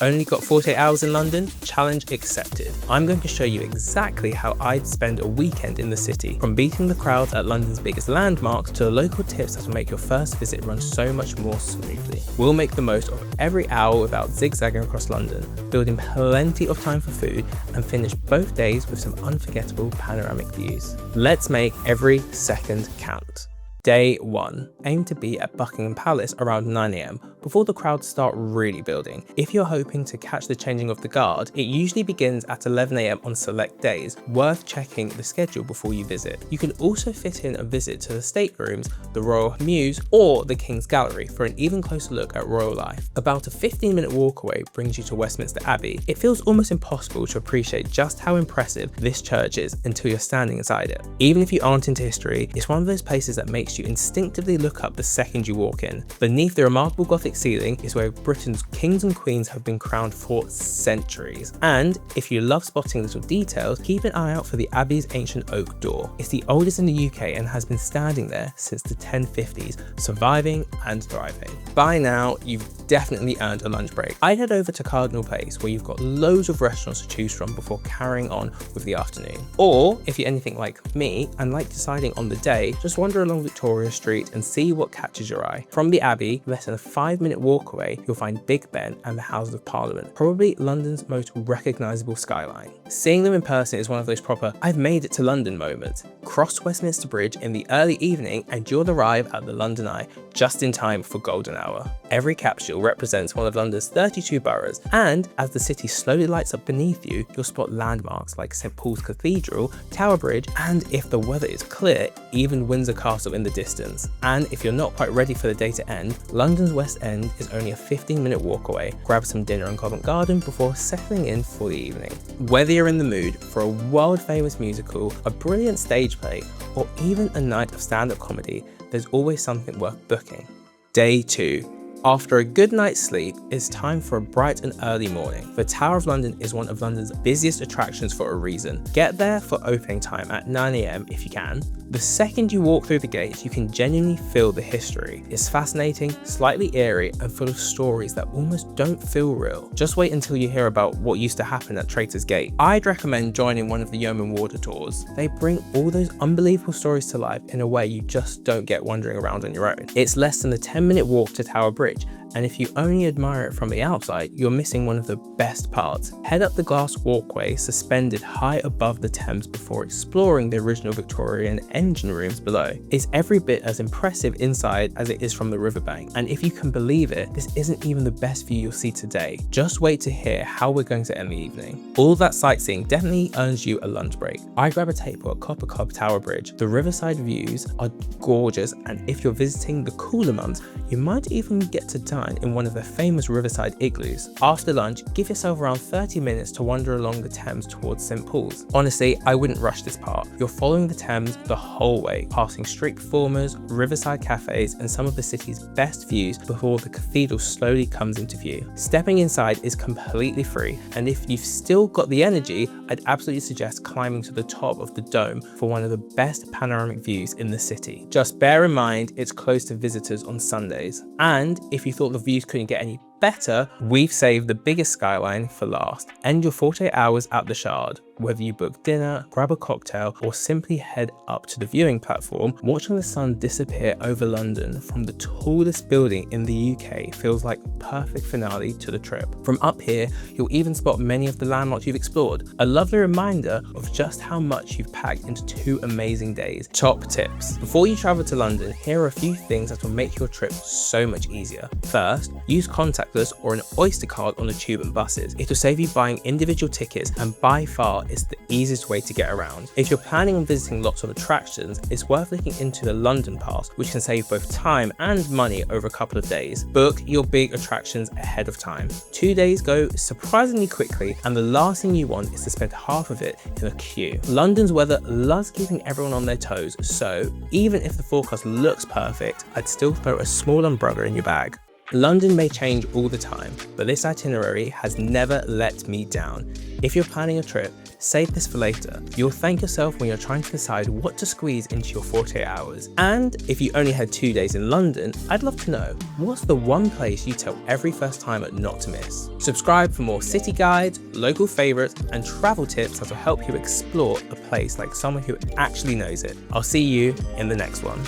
Only got 48 hours in London? Challenge accepted. I'm going to show you exactly how I'd spend a weekend in the city, from beating the crowds at London's biggest landmarks to the local tips that will make your first visit run so much more smoothly. We'll make the most of every hour without zigzagging across London, building plenty of time for food, and finish both days with some unforgettable panoramic views. Let's make every second count. Day 1. Aim to be at Buckingham Palace around 9 AM before the crowds start really building. If you're hoping to catch the changing of the guard, it usually begins at 11 AM on select days, worth checking the schedule before you visit. You can also fit in a visit to the staterooms, the Royal Mews, or the King's Gallery for an even closer look at royal life. About a 15-minute walk away brings you to Westminster Abbey. It feels almost impossible to appreciate just how impressive this church is until you're standing inside it. Even if you aren't into history, it's one of those places that makes you instinctively look up the second you walk in. Beneath the remarkable Gothic ceiling is where Britain's kings and queens have been crowned for centuries. And if you love spotting little details, keep an eye out for the Abbey's ancient oak door. It's the oldest in the UK and has been standing there since the 1050s, surviving and thriving. By now, you've definitely earned a lunch break. I'd head over to Cardinal Place, where you've got loads of restaurants to choose from before carrying on with the afternoon. Or, if you're anything like me and like deciding on the day, just wander along Victoria Street and see what catches your eye. From the Abbey, less than a 5-minute walk away, you'll find Big Ben and the Houses of Parliament, probably London's most recognisable skyline. Seeing them in person is one of those proper "I've made it to London" moments. Cross Westminster Bridge in the early evening and you'll arrive at the London Eye just in time for golden hour. Every capsule represents one of London's 32 boroughs, and as the city slowly lights up beneath you, you'll spot landmarks like St Paul's Cathedral, Tower Bridge, and if the weather is clear, even Windsor Castle in the distance. And if you're not quite ready for the day to end, London's West End is only a 15-minute walk away. Grab some dinner in Covent Garden before settling in for the evening. Whether you're in the mood for a world-famous musical, a brilliant stage play, or even a night of stand-up comedy, there's always something worth booking. Day 2. After a good night's sleep, it's time for a bright and early morning. The Tower of London is one of London's busiest attractions for a reason. Get there for opening time at 9 AM if you can. The second you walk through the gates, you can genuinely feel the history. It's fascinating, slightly eerie, and full of stories that almost don't feel real. Just wait until you hear about what used to happen at Traitor's Gate. I'd recommend joining one of the Yeoman Warder tours. They bring all those unbelievable stories to life in a way you just don't get wandering around on your own. It's less than a 10-minute walk to Tower Bridge, and if you only admire it from the outside, you're missing one of the best parts. Head up the glass walkway suspended high above the Thames before exploring the original Victorian engine rooms below. It's every bit as impressive inside as it is from the riverbank, and if you can believe it, this isn't even the best view you'll see today. Just wait to hear how we're going to end the evening. All that sightseeing definitely earns you a lunch break. I grab a table at Copper Cob Tower Bridge. The riverside views are gorgeous, and if you're visiting the cooler months, you might even get to dine in one of the famous riverside igloos. After lunch, give yourself around 30 minutes to wander along the Thames towards St Paul's. Honestly, I wouldn't rush this part. You're following the Thames the whole way, passing street performers, riverside cafes, and some of the city's best views before the cathedral slowly comes into view. Stepping inside is completely free, and if you've still got the energy, I'd absolutely suggest climbing to the top of the dome for one of the best panoramic views in the city. Just bear in mind it's closed to visitors on Sundays. And if you thought the views couldn't get any better, we've saved the biggest skyline for last. End your 48 hours at the Shard. Whether you book dinner, grab a cocktail, or simply head up to the viewing platform, watching the sun disappear over London from the tallest building in the UK feels like a perfect finale to the trip. From up here, you'll even spot many of the landmarks you've explored. A lovely reminder of just how much you've packed into 2 amazing days. Top tips. Before you travel to London, here are a few things that will make your trip so much easier. First, use contactless or an Oyster card on the tube and buses. It'll save you buying individual tickets, and by far it's the easiest way to get around. If you're planning on visiting lots of attractions, it's worth looking into the London Pass, which can save both time and money over a couple of days. Book your big attractions ahead of time. 2 days go surprisingly quickly, and the last thing you want is to spend half of it in a queue. London's weather loves keeping everyone on their toes, so even if the forecast looks perfect, I'd still throw a small umbrella in your bag. London may change all the time, but this itinerary has never let me down. If you're planning a trip, save this for later. You'll thank yourself when you're trying to decide what to squeeze into your 48 hours. And if you only had 2 days in London, I'd love to know, what's the one place you tell every first timer not to miss? Subscribe for more city guides, local favourites, and travel tips that will help you explore a place like someone who actually knows it. I'll see you in the next one.